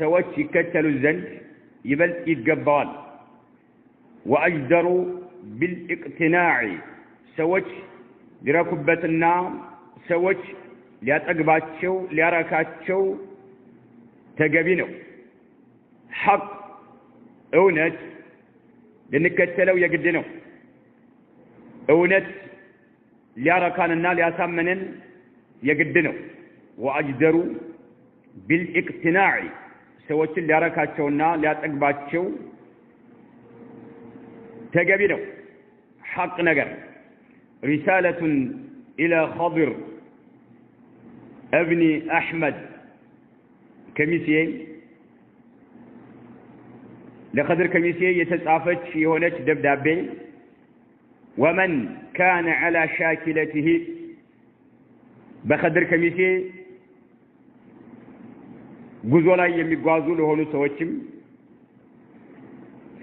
سوتش يكتلوا الزنج يبلت يتقبال وأجدروا بالاقتناع سوتش لركبتنا سوتش ليتقباتشو ليركاتشو تقبينو حق أونت لنكتلوا يقدنوا أونت ليركاننا ليسامنن يقدنوا وأجدروا بالاقتناع سوتش ليركاتشونا ليتقباتشو تقبينو حق نقر رسالة إلى خضر ابن أحمد كميسي لخضر كميسي يتسافت في هونش دبدابي ومن كان على شاكلته بخضر كميسي قزولا يميقوازو لهونو سوچم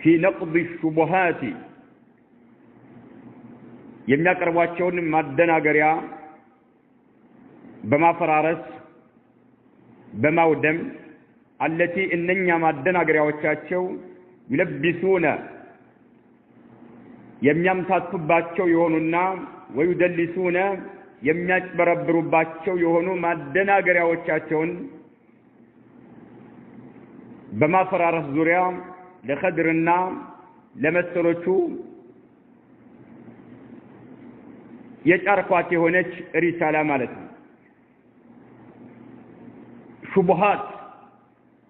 في نقض الشبهات የሚያቀርቧቸውን ማደናገሪያ በማፈራረስ በማውደም التي እነኛ ማደናገሪያዎቻቸው ይለብሱና የሚያምታቱባቸው የሆኑና ወይደልሱና የሚያጭበረብሩባቸው የሆኑ ማደናገሪያዎቻቸውን በማፈራረስ ዙሪያ ለኸድርና ለመሰሎቹ የጫርኳት የሆነች ሪሳላ ማለት ነው ሹብሃት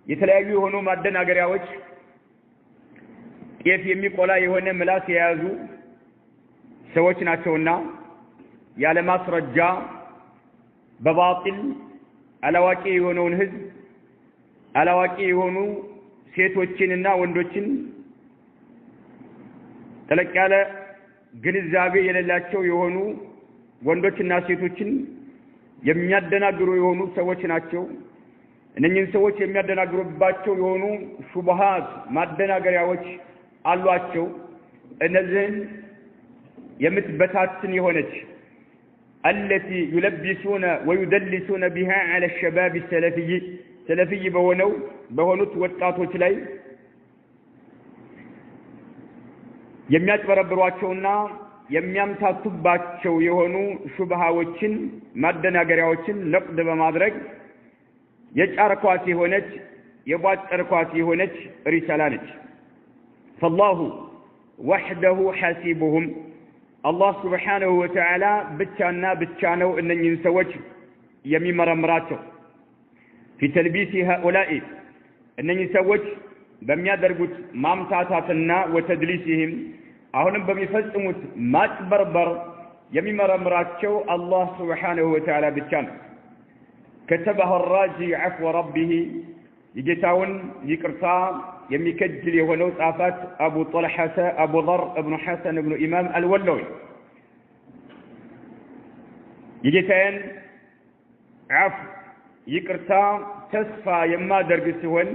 የተለያዩ የሆኑ ማደናገሪያዎች ጤፍ የሚቆላ የሆነ ምላስ የያዙ ሰዎች ናቸውና ያለ ማስረጃ በባጢል አላዋቂ የሆነውን ህዝብ አላዋቂ የሆኑ ሴቶችንና ወንዶችን ተለቅ ያለ ግንዛቤ የሌላቸው የሆኑ ወንዶችና ሴቶችን የሚያደናግሩ የሆኑ ሰዎች ናቸው እነኚህን ሰዎች የሚያደናግሩባቸው የሆኑ ሹብሃት ማደናገሪያዎች አሏቸው እነዚህን የምትበታትን የሆነች التي يلبسون ويدلسون بها على الشباب السلفي በሆኑት ወጣቶች ላይ የሚያጭበረብሯቸውና የሚያምታቱባቸው የሆኑ ሹብሃዎችን ማደናገሪያዎችን ነቅድ በማድረግ የጫርኳት የሆነች የቧጨርኳት የሆነች ሪሳላ ነች فالله وحده حاسبهم الله سبحانه وتعالى ብቻና ብቻ ነው እነኚህን ሰዎች የሚመረምራቸው في تلبيس هؤلاء እነኚህ ሰዎች በሚያደርጉት ማምታታትና ወተድሊሲህም አሁንም በሚፈጽሙት ማጭበርበር የሚመረምራቸው አላህ Subhanahu Wa Ta'ala ብቻ ነው كتبه الراجي عفو ربه يجتاون يقرطا يمكجل የሆነው ጻፋት አቡ طلحة አቡ ذر ابن حسن ابن امام الولوي يجتاين عفو ይቅርታ ተስፋ የማደርግ ሲሆን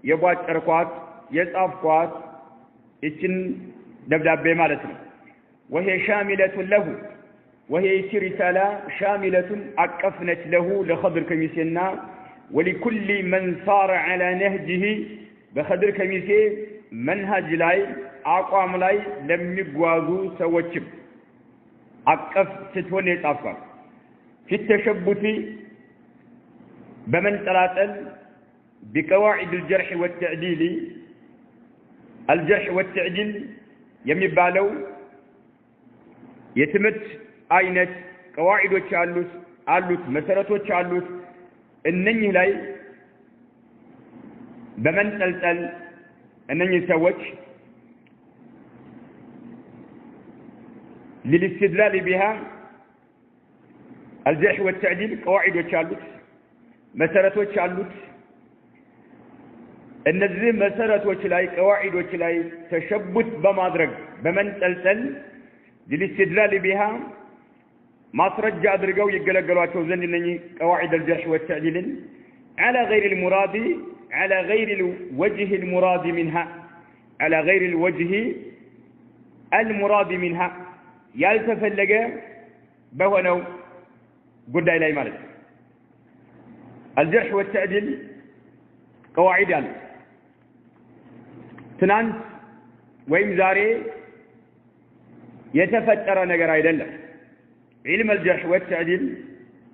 የቧጨርኳት የጻፍኳት እችን ደብዳቤ ማለት ነው وهي شاملة له وهي رسالة شاملة أقفنت له لخضر كميسينا ولكل من صار على نهجه بخضر كميسي منهج لاي أقوام لاي لم يقوازوا سوتشب أقف ستون يتعفر في التشبث بمن تلاتل بقواعد الجرح والتعديل الجرح والتعديل يمبالو يتمت አይነት قواعدዎች አሉት መሰረቶች አሉት እነኚህ ላይ በመንጠልጠል እነኚህ ሰዎች للاستدلال بها الجرح والتعديل قواعدዎች አሉት መሰረቶች አሉት እነዚህ መሰረቶች ላይ قواعدዎች ላይ ተሸቡት በማድረግ በመንጠልጠል للاستدلال بها ማስረጃ አድርገው ይገለገሏቸው ዘንድ እነኚህ قواعد الجرح والتعديل على غير المراد على غير الوجه المراد منها على غير الوجه المراد منها ያልተፈለገ በሆነው ጉዳይ ላይ ማለት الجرح والتعديل قواعد አሉ ትናንት ወይም ዛሬ የተፈጠረ ነገር አይደለም علم الجرح والتعديل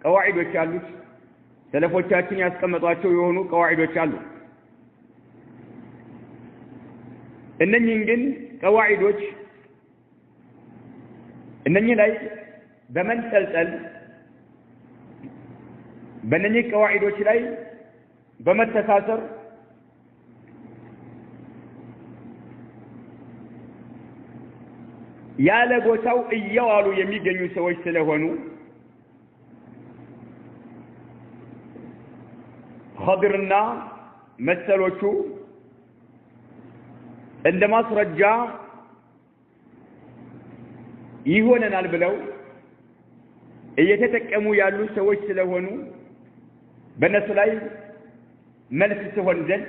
قواعዶች አሉት ሰለፎቻችን ያስቀመጧቸው የሆኑ قواعዶች አሉ እነኚህን ግን قواعዶች እነኚህ ላይ በመንጠልጠል በእነኚህ قواعዶች ላይ በመተሳሰር ያለ ቦታው እያዋሉ የሚገኙ ሰዎች ስለሆኑ ኸድርና መሰሎቹ እንደ ማስረጃ ይሆነናል ብለው እየተጠቀሙ ያሉ ሰዎች ስለሆኑ በነሱ ላይ መልስ ሲሆን ዘንድ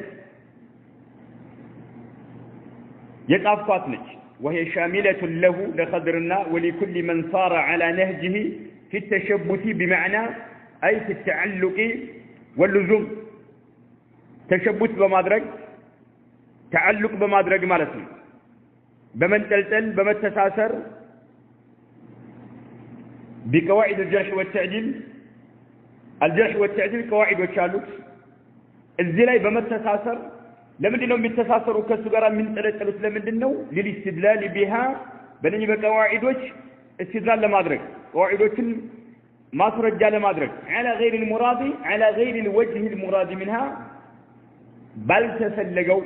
የጣፋት ነች وهي شاملة له لخضرنا ولكل من صار على نهجه في التشبث بمعنى أي في التعلق واللزوم تشبث بمادرج تعلق بمادرج مالتنا بمن تلتل بمن تساسر بقواعد الجرح والتعديل الجرح والتعديل قواعد وشالوت الزلاي بمن تساسر لمن دنو بيتساسروا كسو غرا من تلتلوت لمن دنو للاستدلال بها بنني بقواعدوች استدلال لمادرج قواعدوችን ማስረጃ ለማድረግ على غير المراد على غير الوجه المراد منها بل تفلقوا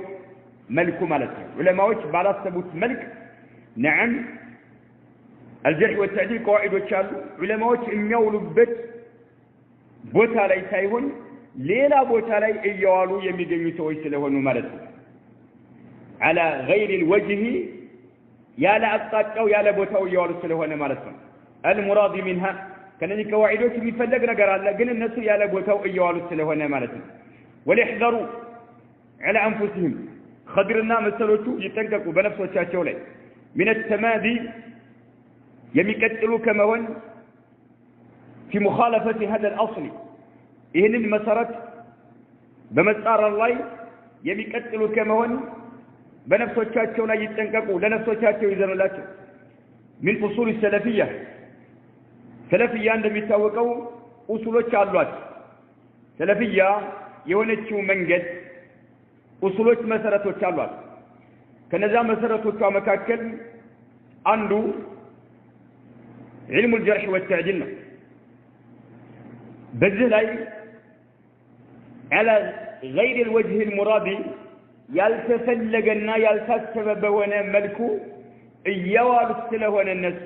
ملكو مالته علماءዎች ባላሰቡት መልክ نعم الجرح والتعديل قواعدوች አሉ علماءዎች የሚያውሉበት ቦታ ላይ ሳይሆን ሌላ ቦታ ላይ እያዋሉ የሚገኙ ሰዎች ስለሆኑ ማለት ነው على غير الوجه ያለ አጣጣው ያለ ቦታው እያዋሉ ስለሆነ ማለት ነው المراد منها ከነዚህ قواعدوች የሚፈልግ ነገር አለ ግን እነሱ ያለ ቦታው እያዋሉ ስለሆነ ማለት ነው وليحذروا على انفسهم خضرنا መሰሎቹ ይጠንቀቁ በነፍሶቻቸው ላይ من التمادي የሚቀጥሉ ከመሆን في مخالفه هذا الاصل ይህንን መሰረት በመጻረር ላይ የሚቀጥሉ ከመሆን በነፍሶቻቸው ላይ ይጠንቀቁ ለነፍሶቻቸው ይዘኑላቸው من اصول السلفيه سلفيه እንደሚታወቀው ኡሱሎች አሏት سلفيه የሆነችው መንገድ ኡሱሎች መሰረቶች አሏት ከነዛ መሰረቶቿ መካከል አንዱ علم الجرح والتعديل ነው በዚህ ላይ على غير الوجه المراد ያልተፈለገና ያልታሰበ በሆነ መልኩ እያዋሉ ስለሆነ እነሱ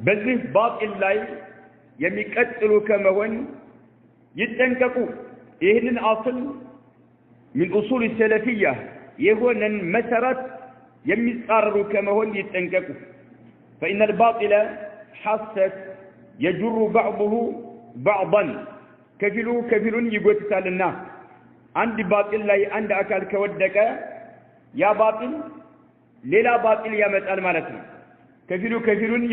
በዚህ ባጢል ላይ የሚቀጥሉ ከመሆን ይጠንቀቁ ይህንን አስል من اصول السلفيه የሆነን መሰረት የሚጻረሩ ከመሆን ይጠንቀቁ فإن الباطل حست يجر بعضه بعضا كفل يغتسالنا عند باطل لا عند اكل كودቀ يا باطل ሌላ باطل ያመጣል ማለት ነው كفل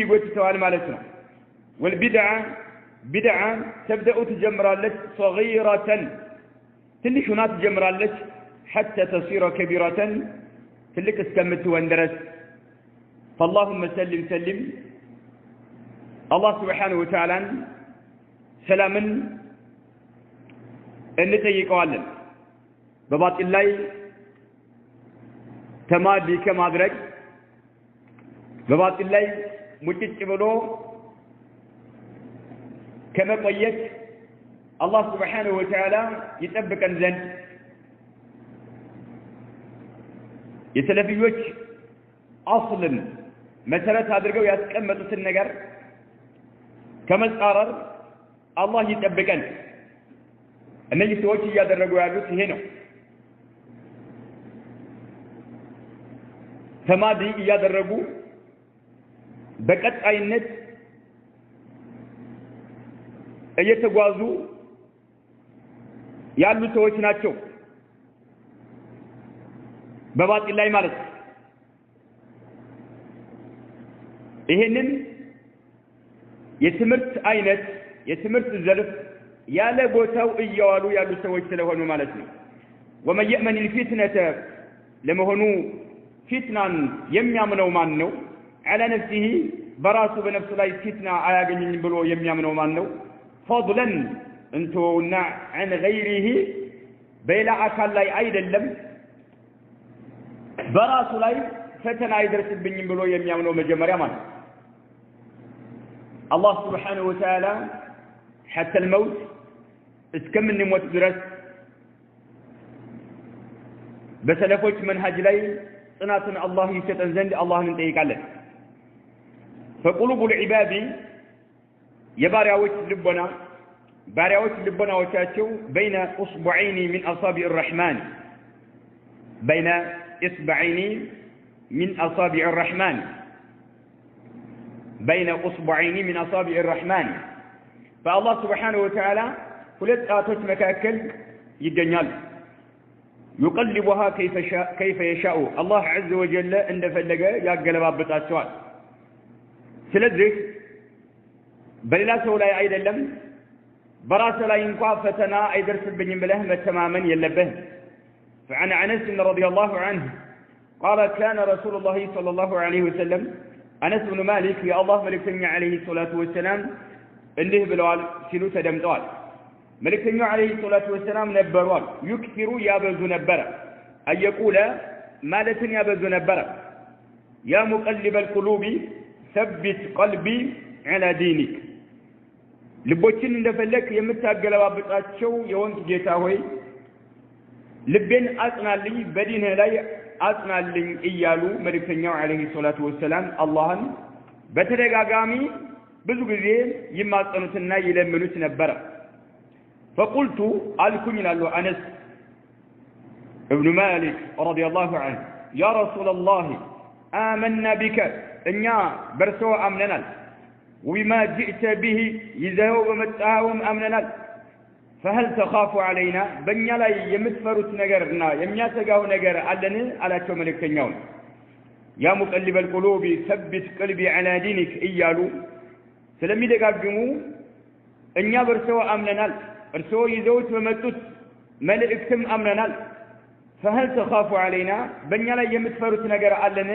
يغتسዋል ማለት ነው والبدعه بدعه تبدا تجمرالك صغيره ትንሽ ሆና ትጀምራለች حتى تصير كبيره ትልቅ እስከምትሆን ድረስ فاللهم سلم الله سبحانه وتعالى سلاما እንጠይቀዋለን በባጢል ላይ ተማዲ ከማድረግ በባጢል ላይ ሙጭጭ ብሎ ከመቆየት الله سبحانه وتعالى يطبقن ዘንድ የሰለፊዮች አስልን መሰረት አድርገው ያስቀመጡትን ነገር ከመጻረር አላህ ይጠብቀን እነዚህ ሰዎች እያደረጉ ያሉት ይሄ ነው ተማዲ እያደረጉ በቀጣይነት እየተጓዙ ያሉ ሰዎች ናቸው በባጢል ላይ ማለት ይሄንን የትምህርት አይነት የትምህርት ዘርፍ ያለ ቦታው እያዋሉ ያሉ ሰዎች ስለሆኑ ማለት ነው ومن يأمن الفتنة ለመሆኑ ፊትናን የሚያምነው ማን ነው على نفسه በራሱ በነፍሱ ላይ ፊትና አያገኝም ብሎ የሚያምነው ማን ነው فضلا እንተውና عن غيره በሌላ አካል ላይ አይደለም በራሱ ላይ ፈተና አይደርስብኝም ብሎ የሚያምነው መጀመሪያ ማለት الله سبحانه وتعالى حتى الموت እስከምንሞት ድረስ በሰለፎች መንሃጅ ላይ ጽናትን አላህ ይሰጠን ዘንድ አላህን እንጠይቃለን فقلوب العباد የባሪያዎች ልቦናዎቻቸው بين اصبعين من اصابع الرحمن بين اصبعين من اصابع الرحمن بين اصبعين من اصابع الرحمن فالله سبحانه وتعالى ሁለት ጣቶች መካከል ይገኛል يقلبها كيف يشاء الله عز وجل እንደፈለገ ያገለባብጣቸዋል ስለዚህ በሌላ ሰው ላይ አይደለም በራስ ላይ እንኳን ፈተና አይደርስብኝም ብለህ መተማመን የለብህ فعن انس رضي الله عنه قال كان رسول الله صلى الله عليه وسلم انس بن مالك يا الله ملكتني عليه الصلاه والسلام እንዲህ ብለዋል ሲሉ ተደምጠዋል ملكتني عليه الصلاة والسلام نبروال يكثروا يابزو نبرا أن يقول مالة يابزو نبرا يا مقلب القلوب ثبت قلبي على دينك لبوتين اندفلك يمتاقل وابطاتشو يوانك جيتاوي لبين أثنى لي بدين لا أثنى لي إيالو ملكتني عليه الصلاة والسلام اللهم بترق أقامي بزغزين يماتنتنا يلمنوت نبرا فقلت ألكن له أنس ابن مالك رضي الله عنه يا رسول الله آمنا بك إنيا برسوا أمننا وبما جئت به يزهو ومتاهم أمننا فهل تخاف علينا بنيا لا يمتفرت نجرنا يمياتقاو نجر علني على شو ملك تنيون يا مقلب القلوب ثبت قلبي على دينك إيالو سلمي دقاقمو إنيا برسوا أمننا እርሶ ይዘውት በመጡት መልእክትም አምነናል فهل تخاف علينا በእኛ ላይ የምትፈሩት ነገር አለን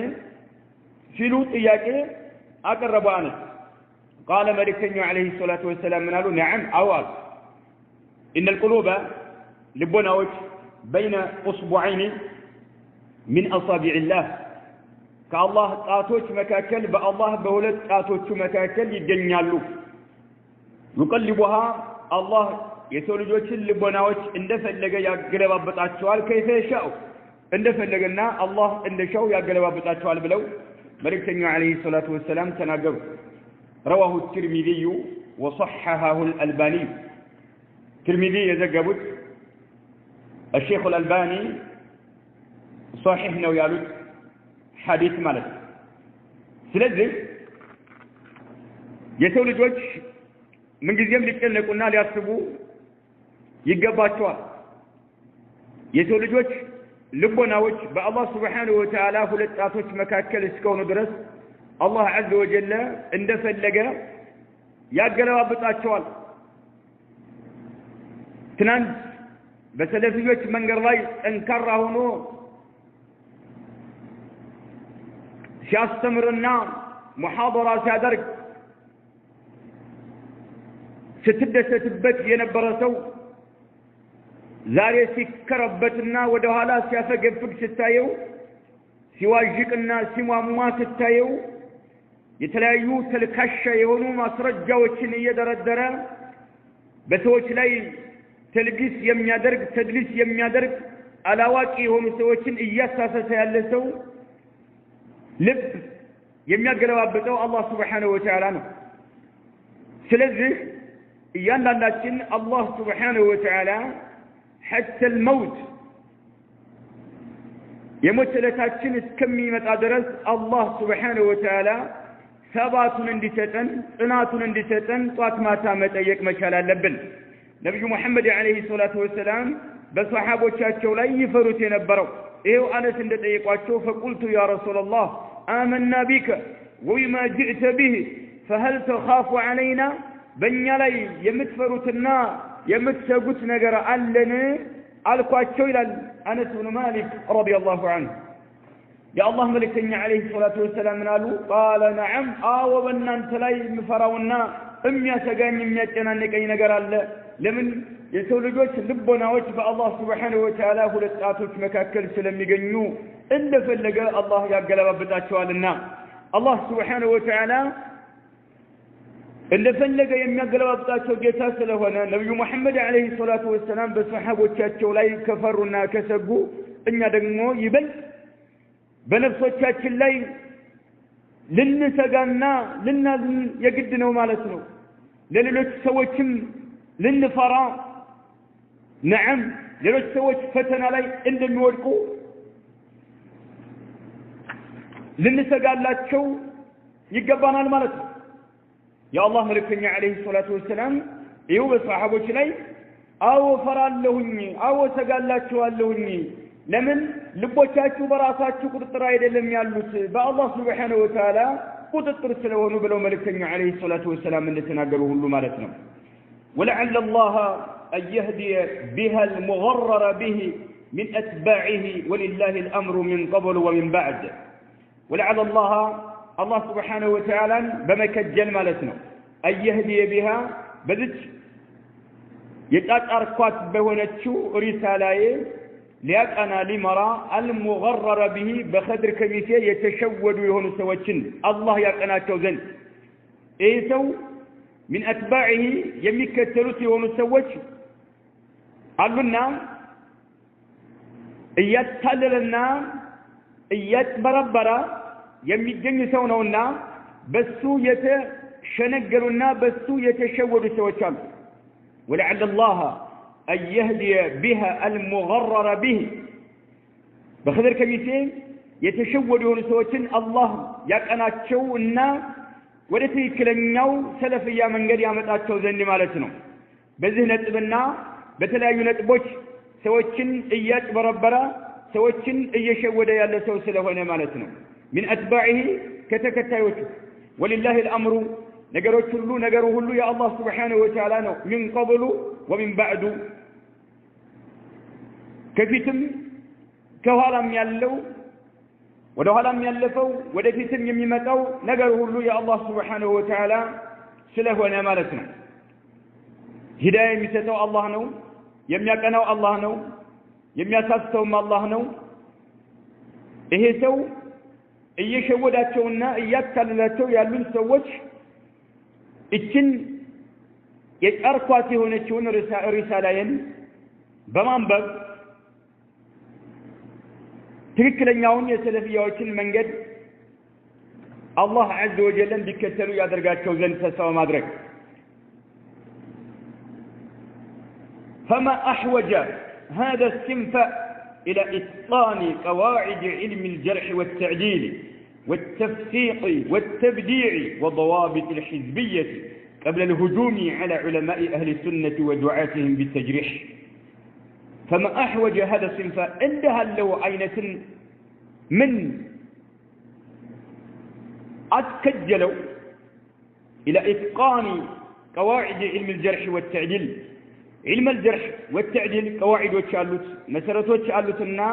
ሲሉ ጥያቄ አቀረቡ አነስ قال መልእክተኛው عليه الصلاه والسلام ምናሉ نعم አዋል ان القلوب ልቦናዎች بين اصبعين من اصابع الله ከአላህ ጣቶች መካከል በአላህ በሁለት ጣቶቹ መካከል ይገኛሉ يقلبها الله የሰው ልጆችን ልቦናዎች እንደፈለገ ያገለባበጣቸዋል كيف يشاء እንደፈለገና አላህ እንደሻው ያገለባበጣቸዋል ብለው መልእክተኛው عليه الصلاه والسلام ተናገሩ رواه الترمذي وصححه الألباني الترمذي يዘገቡት الشيخ الألباني صحيح ነው ያሉት ሐዲስ ማለት ስለዚህ የሰው ልጆች ምን ጊዜም ሊጨነቁና ሊያስቡ ይገባቸዋል የሰው ልጆች ልቦናዎች በአላህ Subhanahu Wa Ta'ala ሁለት ጣቶች መካከል እስከሆኑ ድረስ አላህ Azza wa Jalla እንደፈለገ ያገለባብጣቸዋል ትናንት በሰለፊዎች መንገድ ላይ ጠንካራ ሆኖ ሲያስተምርና ሙሐደራ ሲያደርግ ስትደሰትበት የነበረ ሰው ዛሬ ሲከረበትና ወደ ኋላ ሲያፈገፍግ ስታየው ሲዋጅቅና ሲሟሟ ስታየው የተለያዩ ተልካሻ የሆኑ ማስረጃዎችን እየደረደረ በሰዎች ላይ ተልቢስ የሚያደርግ ተድሊስ የሚያደርግ አላዋቂ የሆኑ ሰዎችን እያሳሰተ ያለ ሰው ልብ የሚያገለባብጠው አላህ Subhanahu Wa Ta'ala ነው ስለዚህ እያንዳንዳችን አላህ Subhanahu Wa Ta'ala حتى الموت የሞተለታችን እስከሚመጣ ድረስ አላህ Subhanahu Wa Ta'ala ሰባቱን እንዲሰጠን ጽናቱን እንዲሰጠን ጧት ማታ መጠየቅ መቻል አለብን ነብዩ መሐመድ አለይሂ ሰላቱ ወሰለም በሷሃቦቻቸው ላይ ይፈሩት የነበረው ይሄው አነስ እንደጠየቋቸው فقلت يا رسول الله آمنا بك وما جئت به فهل تخاف علينا በእኛ ላይ የምትፈሩትና የምትሰጉት ነገር አለን አልኳቸው ይላል አነስ ብኑ ማሊክ ረዲየላሁ ዐንሁ የአላህ መልእክተኛ አለይሂ ሰላቱ ወሰላም አሉ ቃለ ነዓም አዎ በእናንተ ላይ የምፈራውና የሚያሰጋኝ የሚያጨናንቀኝ ነገር አለ ለምን የሰው ልጆች ልቦናዎች በአላህ Subhanahu Wa Ta'ala ሁለት ጣቶች መካከል ስለሚገኙ እንደፈለገ አላህ ያገለባብጣቸዋልና አላህ Subhanahu Wa Ta'ala እንደፈለገ የሚያገለባብጣቸው ጌታ ስለሆነ ነብዩ መሐመድ አለይሂ ሰላቱ ወሰላም በሰሃቦቻቸው ላይ ከፈሩና ከሰጉ እኛ ደግሞ ይበልጥ በነፍሶቻችን ላይ ልንሰጋና ልናዝን የግድ ነው ማለት ነው ለሌሎች ሰዎችም ልንፈራ ነዓም ሌሎች ሰዎች ፈተና ላይ እንደሚወድቁ ልንሰጋላቸው ይገባናል ማለት ነው የአላህ መልእክተኛ አለይሂ ሰላቱ ወሰላም ይው በሰሃቦች ላይ አዎ ፈራለሁኝ አዎ ሰጋላችኋለሁኝ ለምን ልቦቻችሁ በራሳችሁ ቁጥጥር አይደለም ያሉት በአላህ Subhanahu Wa Ta'ala ቁጥጥር ስለሆኑ ብለው መልእክተኛ አለይሂ ሰላቱ ወሰላም እንደተናገሩ ሁሉ ማለት ነው ولعل الله أن يهدي بها المغرر به من أتباعه ولله الأمر من قبل ومن بعد ولعل الله سبحانه وتعالى بمكجل مالتنا أن يهدي بها بذلك يتأركات بهونتشو رسالة ليأنا لمرا المغرر به بخدر كميسية يتشود يهون سواتشن الله يأنا توزن إيسو من أتباعه يمكتلوت يهون سواتش قالوا إياتاللنا إياتبربرا يمجن سونونا بسو يتشنقلنا بسو يتشود سواتشان ولعل الله أن يهدي بها المغرر به بخذر كميسين يتشودون سوتين الله يقنا تشونا ودتي كلنياو سلفيا من قد يامطاچو زني مالتنا بذه نطبنا بتلايو نطبوች سوتين እያጭበረበራ سوتين እየሸወደ ያለ ሰው ስለሆነ ማለት ነው من اتباعه ከተከታዮቹ ولله الامر ነገሮች ሁሉ ነገሩ ሁሉ የአላህ Subhanahu Wa Ta'ala ነው من قبل ومن بعد ከፊትም ከኋላም ያለው ወደ ኋላም ያለፈው ወደፊትም የሚመጣው ነገር ሁሉ የአላህ Subhanahu Wa Ta'ala ስለሆነ ማለት ነው ሂዳያ የሚሰጠው አላህ ነው የሚያቀናው አላህ ነው የሚያሳስተውም አላህ ነው ይሄ ሰው እየሸወዳቸውና እያታለላቸው ያሉን ሰዎች እችን የጨርኳት የሆነችውን ሪሳላየን በማንበብ ትክክለኛውን የሰለፊያዎችን መንገድ አላህ عز وجل እንዲከተሉ ያደርጋቸው ዘንድ ተስፋ ማድረግ فما أحوج هذا الصنف إلى إتقان قواعد علم الجرح والتعديل والتفسيق والتبديع وضوابط الحزبية قبل الهجوم على علماء أهل السنة ودعاتهم بالتجريح فما أحوج هذا الصنف عندها له عينة من أتكجلوا إلى إتقان قواعد علم الجرح والتعديل علم الجرح والتعديل قواعد وشالوت مسارات وشالوتنا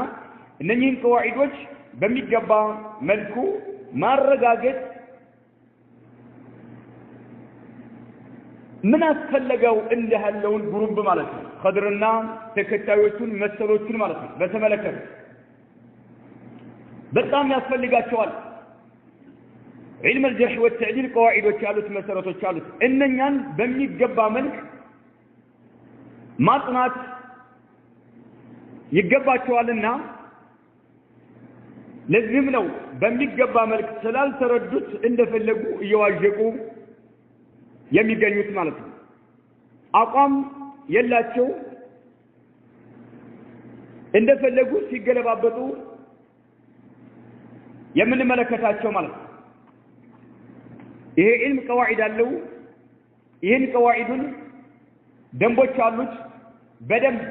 إنهم قواعد وش بمجبا ملكو ما الرجاجت من أتفلقوا عندها اللون جروب مالتنا خضرنا تكتاوتون مسلوتون مالتنا بس ملكه بتام يتفلقوا شوال علم الجرح والتعديل قواعد وشالوت مسارات وشالوت إنهم بمجبا ملك ما طنات يجبا شوالنا لازم لو بمجبا ملك سلال تردد عند فلقوا يواجهوا የሚገኙት ማለት ነው አቋም የላቸው እንደፈለጉ ሲገለባበጡ የምንመለከታቸው ማለት ነው ይሄ علم قواعد አለው ይሄን قواعدን ደንቦች አሉት በደንብ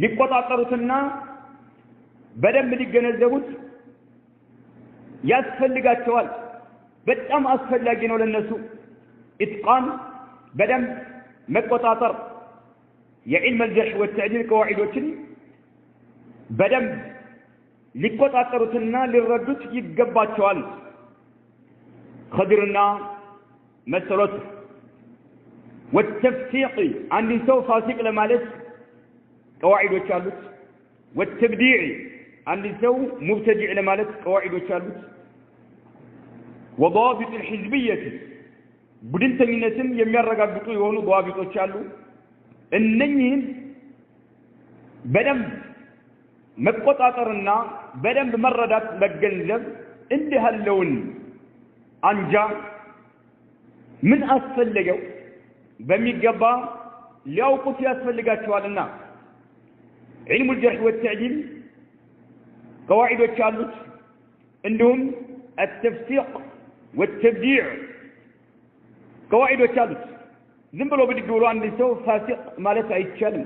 ሊቆጣጠሩትና በደንብ ሊገነዘቡት ያስፈልጋቸዋል በጣም አስፈላጊ ነው ለነሱ إتقان بدم مقطاطر የዕልም الجرح والتعديل ቀዋዒዶችን በደንብ ሊቆጣጠሩትና ሊረዱት ይገባቸዋል። خضرና መሰሎት والتفسيق عند ሰው ፋሲቅ ለማለት ቀዋዒዶች አሉት። والتبديع عند ሰው مبتدع ለማለት ቀዋዒዶች አሉት። وضابط الحزبية ቡድንተኝነትን የሚያረጋግጡ የሆኑ ضوابطዎች አሉ። እነኚህን በደንብ መቆጣጠርና በደንብ መረዳት መገንዘብ እንዲህ ያለውን አንጃ ምን አስፈልገው በሚገባ ሊያውቁት ያስፈልጋቸዋልና علم الجرح والتعديل قواعዶች አሉት። እንዲሁም التفسيق والتبديع قواعዶች አሉት። ዝም ብሎ ብድግ ብሎ አንድ ሰው ፋሲቅ ማለት አይቻልም።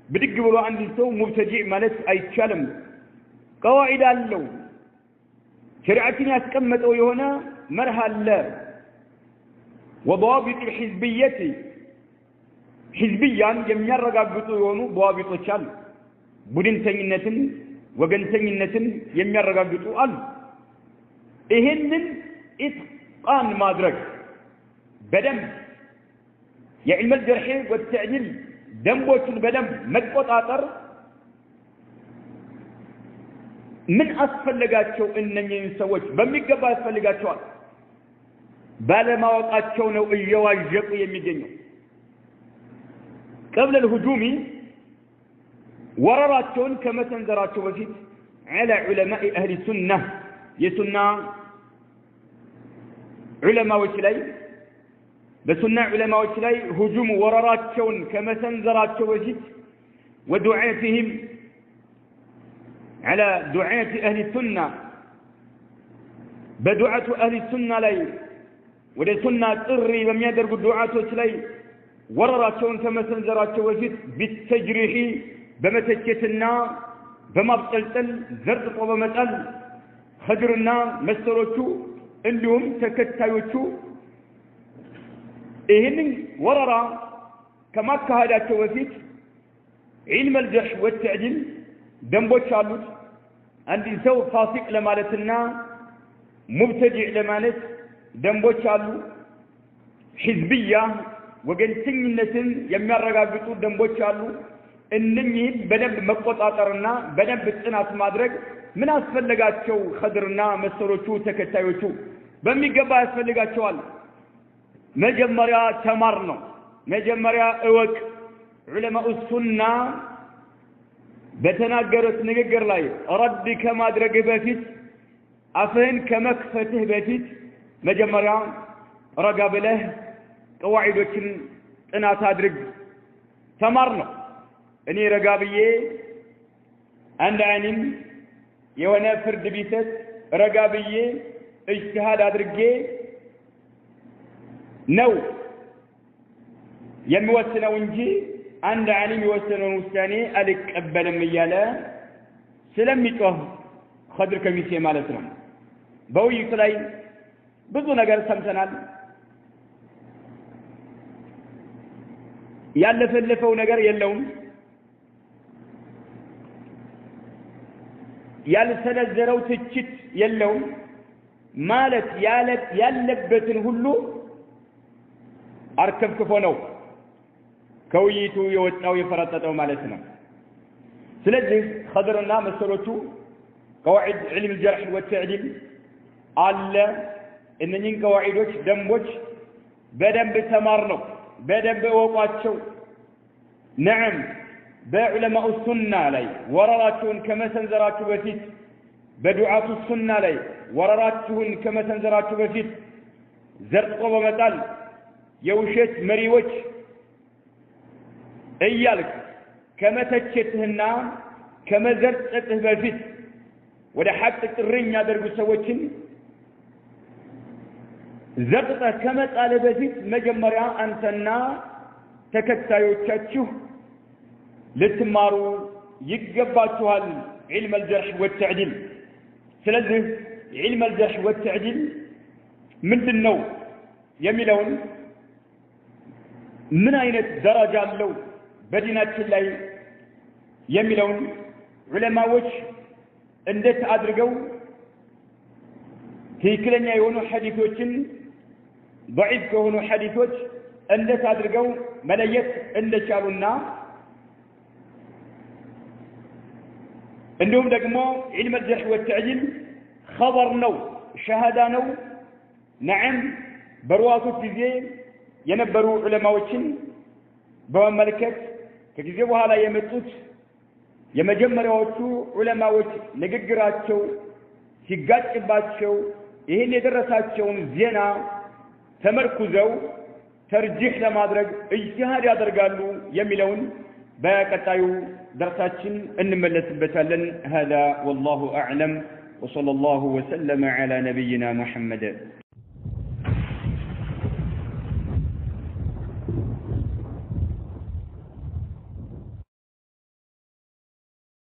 ብድግ ብሎ አንድ ሰው ሙብተዲዕ ማለት አይቻልም። قواعد አለው። ሸሪዓችን ያስቀመጠው የሆነ መርህ አለ። وضوابط الحزبية حزبيان የሚያረጋግጡ የሆኑ ضوابطዎች አሉ። ቡድንተኝነትን ወገንተኝነትን የሚያረጋግጡ አሉ። ይሄንን ኢትቃን ማድረግ በደንብ የዕልም الجرح والتعديل ደንቦችን በደንብ መቆጣጠር ምን አስፈልጋቸው? እነኚህን ሰዎች በሚገባ ያስፈልጋቸዋል። ባለማወቃቸው ነው እየዋዠቁ የሚገኘው። قبل الهجوم ወረራቸውን ከመሰንዘራቸው በፊት على علماء أهل السنة የሱና ዑለማዎች ላይ በሱና ዑለማዎች ላይ ሁጁም ወረራቸውን ከመሰንዘራቸው በፊት ودعاتهم على دعاة أهل السنة بدعاة أهل السنة ላይ ወደ ሱና ጥሪ በሚያደርጉ ዱዓቶች ላይ ወረራቸውን ከመሰንዘራቸው በፊት بالتجريح በመተቸትና በማብጠልጠል ዘርጥጦ በመጣል خضرና መሰሎቹ እንዲሁም ተከታዮቹ ይህንን ወረራ ከማካሄዳቸው በፊት علم الجرح والتعديل ደንቦች አሉት። አንድ ሰው ፋሲቅ ለማለትና ሙብተዲዕ ለማለት ደንቦች አሉ። حزبية ወገንተኝነትን የሚያረጋግጡ ደንቦች አሉ። እነኚህን በደንብ መቆጣጠርና በደንብ ጥናት ማድረግ ምን አስፈልጋቸው? خضرና መሰሎቹ ተከታዮቹ በሚገባ ያስፈልጋቸዋል። መጀመሪያ ተማር ነው። መጀመሪያ እወቅ። ዑለማኡ ሱና በተናገሩት ንግግር ላይ ረድ ከማድረግህ በፊት አፍህን ከመክፈትህ በፊት መጀመሪያ ረጋ ብለህ ቀዋዒዶችን ጥናት አድርግ፣ ተማር ነው። እኔ ረጋ ብዬ አንድ ዓሊም የሆነ ፍርድ ቢሰጥ ረጋ ብዬ እጅቲሃድ አድርጌ ነው የሚወስነው እንጂ አንድ ዓሊም የወሰነውን ውሳኔ አልቀበልም እያለ ስለሚጮህ خضر ከሚሴ ማለት ነው። በውይይቱ ላይ ብዙ ነገር ሰምተናል። ያለፈለፈው ነገር የለውም። ያልሰነዘረው ትችት የለውም። ማለት ያለበትን ሁሉ አርከፍክፎ ነው ከውይይቱ የወጣው የፈረጠጠው ማለት ነው። ስለዚህ خضرና መሰሎቹ قواعد علم الجرح والتعديل አለ። እነኚህን ቀዋዒዶች ደንቦች በደንብ ተማር ነው፣ በደንብ እወቋቸው። ነዓም በዑለማኡ ሱና ላይ ወረራቸውን ከመሰንዘራችሁ በፊት በዱዓቱ ሱና ላይ ወረራችሁን ከመሰንዘራችሁ በፊት ዘርጦ በመጣል የውሸት መሪዎች እያልክ ከመተቸትህና ከመዘርጠትህ በፊት ወደ ሐቅ ጥሪ የሚያደርጉ ሰዎችን ዘርጠህ ከመጣልህ በፊት መጀመሪያ አንተና ተከታዮቻችሁ ልትማሩ ይገባችኋል علم الجرح والتعديل። ስለዚህ علم الجرح والتعديل ምንድነው የሚለውን ምን አይነት ደረጃ አለው በዲናችን ላይ የሚለውን ዑለማዎች እንዴት አድርገው ትክክለኛ የሆኑ ሐዲሶችን ضعيف ከሆኑ ሐዲሶች እንዴት አድርገው መለየት እንደቻሉና እንዲሁም ደግሞ علم الجرح والتعديل خبر ነው ሸሃዳ ነው نعم በሩዋቶች ጊዜ የነበሩ ዑለማዎችን በመመልከት ከጊዜ በኋላ የመጡት የመጀመሪያዎቹ ዑለማዎች ንግግራቸው ሲጋጭባቸው ይሄን የደረሳቸውን ዜና ተመርኩዘው ተርጂህ ለማድረግ ኢጅቲሃድ ያደርጋሉ የሚለውን በቀጣዩ درساتين እንመለስበታለን هذا والله أعلم وصلى الله وسلم على نبينا محمد